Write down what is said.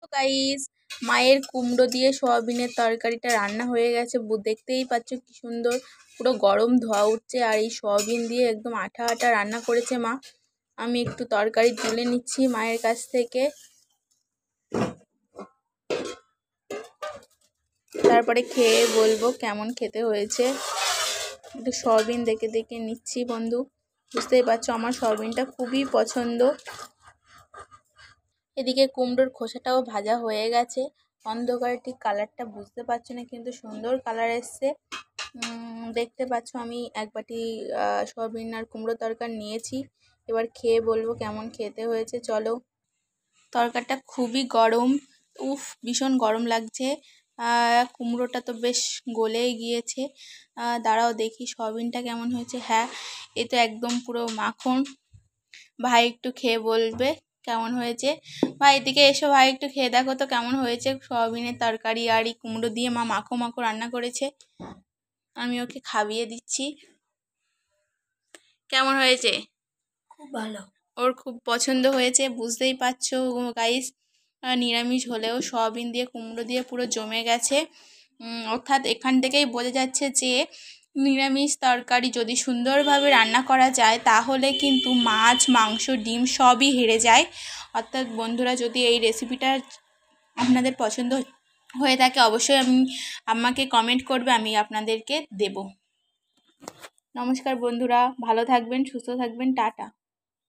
তো গাইস, মায়ের কুমড়ো দিয়ে সয়াবিনের তরকারিটা রান্না হয়ে গেছে। দেখতেই পাচ্ছ কি সুন্দর পুরো গরম ধোয়া উঠছে। আর এই সয়াবিন দিয়ে একদম আঠা আঠা রান্না করেছে মা। আমি একটু তরকারি তুলে নিচ্ছি মায়ের কাছ থেকে, তারপরে খেয়ে বলবো কেমন খেতে হয়েছে। একটু সয়াবিন দেখে দেখে নিচ্ছি বন্ধু, বুঝতেই পারছো আমার সয়াবিনটা খুবই পছন্দ। এদিকে কুমড়োর খোসাটাও ভাজা হয়ে গেছে। অন্ধকারে ঠিক কালারটা বুঝতে পারছি না, কিন্তু সুন্দর কালার এসছে। দেখতে পাচ্ছ আমি এক বাটি সয়াবিন আর কুমড়ো তরকারি নিয়েছি। এবার খেয়ে বলবো কেমন খেতে হয়েছে। চলো। তরকারিটা খুবই গরম, উফ ভীষণ গরম লাগছে। কুমড়োটা তো বেশ গলেই গিয়েছে। দাঁড়াও দেখি সয়াবিনটা কেমন হয়েছে। হ্যাঁ, এ তো একদম পুরো মাখন। ভাই একটু খেয়ে বলবে কেমন হয়েছে। ভাই এদিকে এসো, ভাই একটু খেয়ে দেখো তো কেমন হয়েছে। সয়াবিনের তরকারি আর এই কুমড়ো দিয়ে মা মাখো মাখো রান্না করেছে। আমি ওকে খাইয়ে দিচ্ছি। কেমন হয়েছে? খুব ভালো। ওর খুব পছন্দ হয়েছে, বুঝতেই পারছো গাইস। নিরামিষ হলেও সয়াবিন দিয়ে কুমড়ো দিয়ে পুরো জমে গেছে। অর্থাৎ এখান থেকেই বোঝা যাচ্ছে যে নিরামিষ তরকারি যদি সুন্দরভাবে রান্না করা যায় তাহলে কিন্তু মাছ, মাংস, ডিম সবই হেরে যায়। অর্থাৎ বন্ধুরা, যদি এই রেসিপিটা আপনাদের পছন্দ হয়ে থাকে অবশ্যই আমাকে কমেন্ট করবে, আমি আপনাদেরকে দেব। নমস্কার বন্ধুরা, ভালো থাকবেন, সুস্থ থাকবেন, টাটা।